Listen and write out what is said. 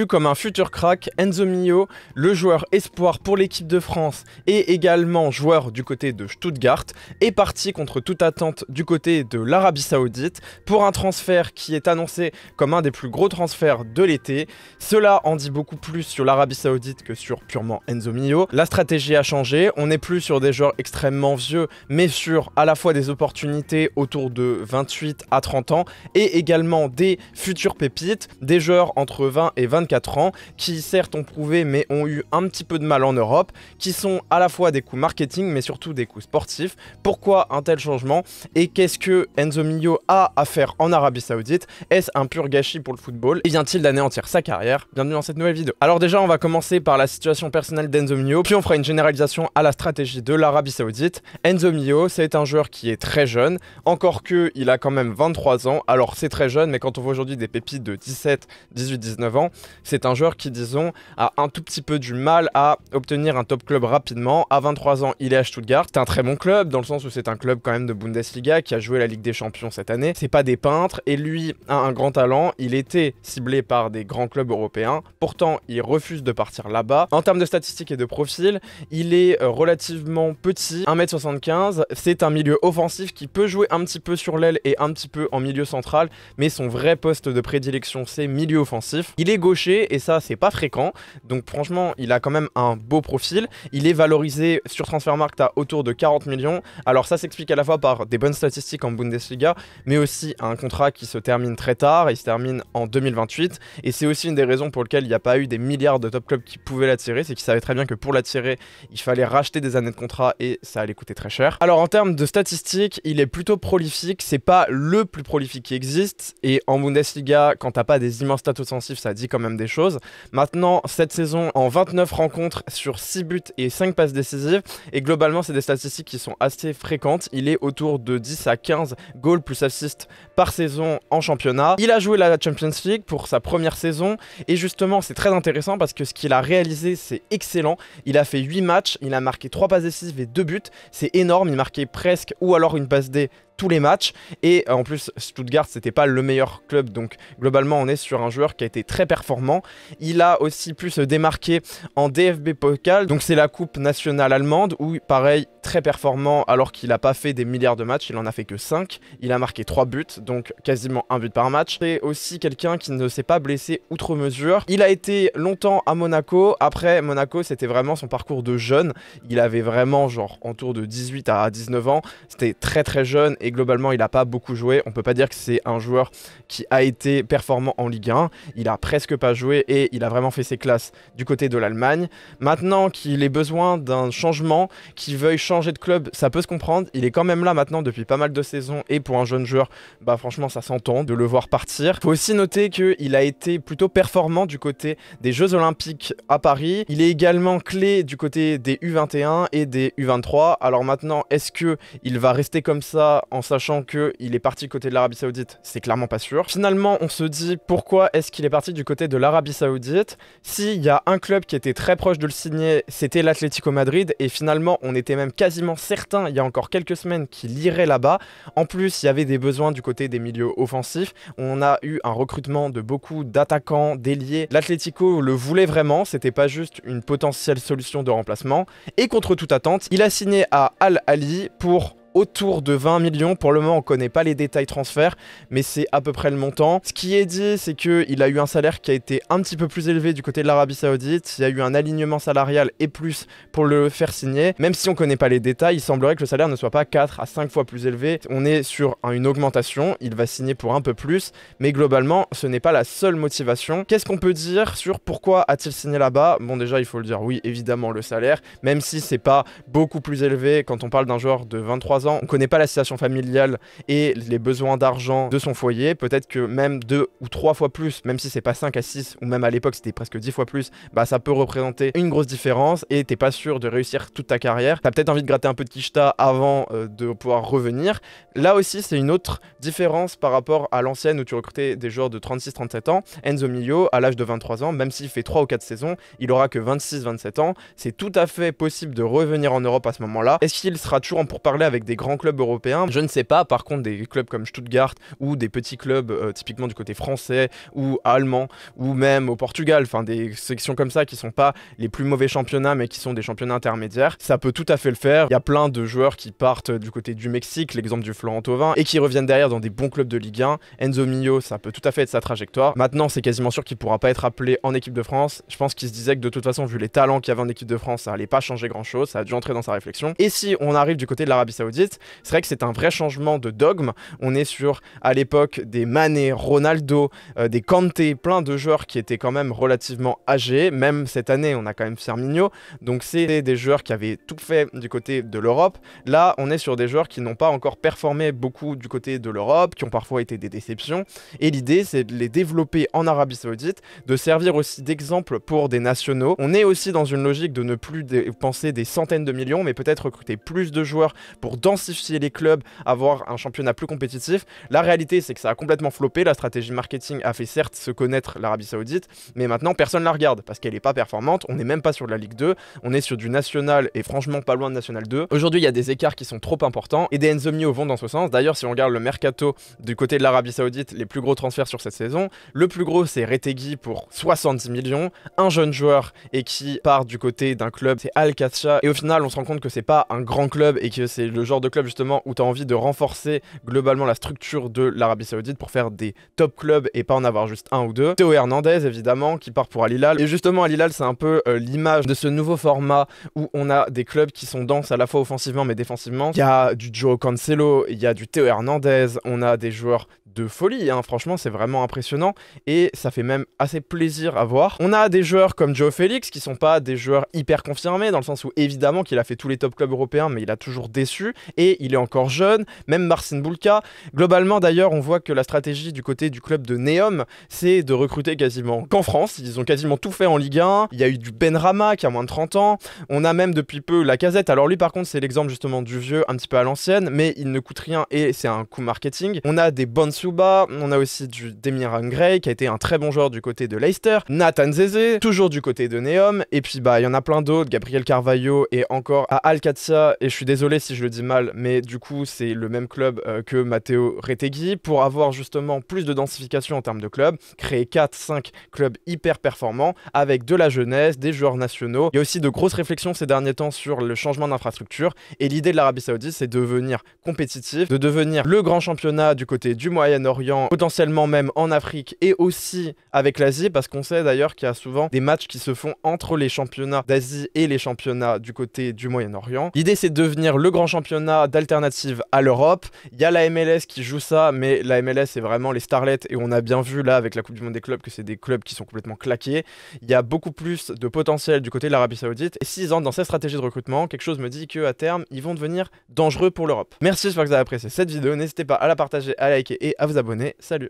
Vu comme un futur crack, Enzo Mio, le joueur espoir pour l'équipe de France et également joueur du côté de Stuttgart, est parti contre toute attente du côté de l'Arabie Saoudite pour un transfert qui est annoncé comme un des plus gros transferts de l'été. Cela en dit beaucoup plus sur l'Arabie Saoudite que sur purement Enzo Mio. La stratégie a changé, on n'est plus sur des joueurs extrêmement vieux, mais sur à la fois des opportunités autour de 28 à 30 ans et également des futurs pépites, des joueurs entre 20 et 24 ans qui certes ont prouvé mais ont eu un petit peu de mal en Europe, qui sont à la fois des coups marketing mais surtout des coups sportifs. Pourquoi un tel changement et qu'est-ce que Enzo Mio a à faire en Arabie Saoudite? Est-ce un pur gâchis pour le football et vient-il d'anéantir sa carrière? Bienvenue dans cette nouvelle vidéo. Alors déjà on va commencer par la situation personnelle d'Enzo Mio, puis on fera une généralisation à la stratégie de l'Arabie Saoudite. Enzo Mio, c'est un joueur qui est très jeune, encore que il a quand même 23 ans, alors c'est très jeune, mais quand on voit aujourd'hui des pépites de 17, 18, 19 ans, c'est un joueur qui, disons, a un tout petit peu du mal à obtenir un top club rapidement. À 23 ans, il est à Stuttgart. C'est un très bon club, dans le sens où c'est un club quand même de Bundesliga qui a joué la Ligue des Champions cette année. C'est pas des peintres, et lui a un grand talent. Il était ciblé par des grands clubs européens. Pourtant, il refuse de partir là-bas. En termes de statistiques et de profil, il est relativement petit, 1m75. C'est un milieu offensif qui peut jouer un petit peu sur l'aile et un petit peu en milieu central, mais son vrai poste de prédilection, c'est milieu offensif. Il est gaucher, et ça, c'est pas fréquent. Donc franchement, il a quand même un beau profil. Il est valorisé sur Transfermarkt à autour de 40 millions. Alors ça s'explique à la fois par des bonnes statistiques en Bundesliga, mais aussi un contrat qui se termine très tard. Il se termine en 2028. Et c'est aussi une des raisons pour lesquelles il n'y a pas eu des milliards de top clubs qui pouvaient l'attirer. C'est qu'il savait très bien que pour l'attirer, il fallait racheter des années de contrat et ça allait coûter très cher. Alors en termes de statistiques, il est plutôt prolifique. C'est pas le plus prolifique qui existe. Et en Bundesliga, quand t'as pas des immenses stats offensifs, ça dit quand même des choses. Maintenant, cette saison, en 29 rencontres sur 6 buts et 5 passes décisives, et globalement, c'est des statistiques qui sont assez fréquentes. Il est autour de 10 à 15 goals plus assists par saison en championnat. Il a joué la Champions League pour sa première saison, et justement, c'est très intéressant parce que ce qu'il a réalisé, c'est excellent. Il a fait 8 matchs, il a marqué 3 passes décisives et 2 buts. C'est énorme, il marquait presque ou alors une passe D tous les matchs, et en plus Stuttgart c'était pas le meilleur club, donc globalement on est sur un joueur qui a été très performant. Il a aussi pu se démarquer en DFB Pokal, donc c'est la coupe nationale allemande, où pareil très performant alors qu'il a pas fait des milliards de matchs, il en a fait que 5, il a marqué 3 buts, donc quasiment un but par match. C'est aussi quelqu'un qui ne s'est pas blessé outre mesure. Il a été longtemps à Monaco, après Monaco c'était vraiment son parcours de jeune, il avait vraiment genre autour de 18 à 19 ans, c'était très jeune et globalement il n'a pas beaucoup joué. On peut pas dire que c'est un joueur qui a été performant en Ligue 1, il a presque pas joué et il a vraiment fait ses classes du côté de l'Allemagne. Maintenant qu'il ait besoin d'un changement, qu'il veuille changer de club, ça peut se comprendre. Il est quand même là maintenant depuis pas mal de saisons et pour un jeune joueur, bah franchement ça s'entend de le voir partir. Faut aussi noter qu'il a été plutôt performant du côté des Jeux Olympiques à Paris. Il est également clé du côté des U21 et des U23. Alors maintenant, est-ce qu'il va rester comme ça en sachant qu'il est parti du côté de l'Arabie Saoudite? C'est clairement pas sûr. Finalement, on se dit pourquoi est-ce qu'il est parti du côté de l'Arabie Saoudite? S'il y a un club qui était très proche de le signer, c'était l'Atlético Madrid, et finalement on était même quasiment certain il y a encore quelques semaines qu'il irait là-bas. En plus, il y avait des besoins du côté des milieux offensifs. On a eu un recrutement de beaucoup d'attaquants, d'ailiers. L'Atlético le voulait vraiment, c'était pas juste une potentielle solution de remplacement. Et contre toute attente, il a signé à Al Ahly pour autour de 20 millions. Pour le moment, on ne connaît pas les détails transferts, mais c'est à peu près le montant. Ce qui est dit, c'est qu'il a eu un salaire qui a été un petit peu plus élevé du côté de l'Arabie Saoudite. Il y a eu un alignement salarial et plus pour le faire signer. Même si on ne connaît pas les détails, il semblerait que le salaire ne soit pas 4 à 5 fois plus élevé. On est sur une augmentation, il va signer pour un peu plus, mais globalement, ce n'est pas la seule motivation. Qu'est-ce qu'on peut dire sur pourquoi a-t-il signé là-bas? Bon, déjà, il faut le dire, oui, évidemment, le salaire, même si c'est pas beaucoup plus élevé quand on parle d'un joueur de 23 ans. On ne connaît pas la situation familiale et les besoins d'argent de son foyer. Peut-être que même 2 ou 3 fois plus, même si c'est pas 5 à 6, ou même à l'époque c'était presque 10 fois plus, bah ça peut représenter une grosse différence et t'es pas sûr de réussir toute ta carrière. T'as peut-être envie de gratter un peu de quicheta avant de pouvoir revenir. Là aussi, c'est une autre différence par rapport à l'ancienne où tu recrutais des joueurs de 36-37 ans. Enzo Mio, à l'âge de 23 ans, même s'il fait 3 ou 4 saisons, il aura que 26-27 ans. C'est tout à fait possible de revenir en Europe à ce moment-là. Est-ce qu'il sera toujours en pourparlers avec des grands clubs européens. Je ne sais pas, par contre, des clubs comme Stuttgart ou des petits clubs typiquement du côté français ou allemand ou même au Portugal, enfin des sections comme ça qui sont pas les plus mauvais championnats mais qui sont des championnats intermédiaires, ça peut tout à fait le faire. Il y a plein de joueurs qui partent du côté du Mexique, l'exemple du Florent Thauvin, et qui reviennent derrière dans des bons clubs de Ligue 1. Enzo Mio, ça peut tout à fait être sa trajectoire. Maintenant, c'est quasiment sûr qu'il pourra pas être appelé en équipe de France. Je pense qu'il se disait que de toute façon, vu les talents qu'il y avait en équipe de France, ça allait pas changer grand chose, ça a dû entrer dans sa réflexion. Et si on arrive du côté de l'Arabie Saoudite, c'est vrai que c'est un vrai changement de dogme. On est sur, à l'époque, des Mané, Ronaldo, des Kanté, plein de joueurs qui étaient quand même relativement âgés. Même cette année, on a quand même Firmino. Donc c'est des joueurs qui avaient tout fait du côté de l'Europe. Là, on est sur des joueurs qui n'ont pas encore performé beaucoup du côté de l'Europe, qui ont parfois été des déceptions. Et l'idée, c'est de les développer en Arabie Saoudite, de servir aussi d'exemple pour des nationaux. On est aussi dans une logique de ne plus dépenser des centaines de millions, mais peut-être recruter plus de joueurs pour densifier les clubs, avoir un championnat plus compétitif. La réalité, c'est que ça a complètement floppé. La stratégie marketing a fait certes se connaître l'Arabie Saoudite, mais maintenant personne la regarde parce qu'elle n'est pas performante. On n'est même pas sur de la Ligue 2, on est sur du national et franchement pas loin de National 2. Aujourd'hui, il y a des écarts qui sont trop importants et des Enzo Mio vont dans ce sens. D'ailleurs, si on regarde le mercato du côté de l'Arabie Saoudite, les plus gros transferts sur cette saison, le plus gros c'est Retegui pour 70 millions, un jeune joueur et qui part du côté d'un club, c'est Al Qataria, et au final on se rend compte que c'est pas un grand club et que c'est le genre de club justement où tu as envie de renforcer globalement la structure de l'Arabie Saoudite pour faire des top clubs et pas en avoir juste un ou deux. Théo Hernandez évidemment qui part pour Al Hilal, et justement Al Hilal c'est un peu l'image de ce nouveau format où on a des clubs qui sont denses à la fois offensivement mais défensivement. Il y a du Joao Cancelo, il y a du Théo Hernandez, on a des joueurs de folie, hein. Franchement c'est vraiment impressionnant et ça fait même assez plaisir à voir. On a des joueurs comme Joao Félix qui sont pas des joueurs hyper confirmés dans le sens où évidemment qu'il a fait tous les top clubs européens mais il a toujours déçu et il est encore jeune, même Marcin Bulka. Globalement d'ailleurs on voit que la stratégie du côté du club de Neom c'est de recruter quasiment qu'en France, ils ont quasiment tout fait en Ligue 1, il y a eu du Benrahma qui a moins de 30 ans, on a même depuis peu Lacazette, alors lui par contre c'est l'exemple justement du vieux un petit peu à l'ancienne mais il ne coûte rien et c'est un coup marketing. On a des Bonsuba, on a aussi du Demiran Gray qui a été un très bon joueur du côté de Leicester, Nathan Zeze, toujours du côté de Neom, et puis bah il y en a plein d'autres, Gabriel Carvalho et encore à Al Qataria, et je suis désolé si je le dis mal, mais du coup c'est le même club que Matteo Retegui, pour avoir justement plus de densification en termes de clubs, créer 4-5 clubs hyper performants avec de la jeunesse, des joueurs nationaux. Il y a aussi de grosses réflexions ces derniers temps sur le changement d'infrastructure, et l'idée de l'Arabie Saoudite c'est de devenir compétitif, de devenir le grand championnat du côté du Moyen-Orient, potentiellement même en Afrique et aussi avec l'Asie, parce qu'on sait d'ailleurs qu'il y a souvent des matchs qui se font entre les championnats d'Asie et les championnats du côté du Moyen-Orient. L'idée c'est de devenir le grand championnat d'alternative à l'Europe. Il y a la MLS qui joue ça, mais la MLS c'est vraiment les starlets et on a bien vu là avec la Coupe du Monde des clubs que c'est des clubs qui sont complètement claqués. Il y a beaucoup plus de potentiel du côté de l'Arabie Saoudite et s'ils entrent dans cette stratégie de recrutement, quelque chose me dit qu'à terme ils vont devenir dangereux pour l'Europe. Merci, j'espère que vous avez apprécié cette vidéo, n'hésitez pas à la partager, à liker et à vous abonner. Salut!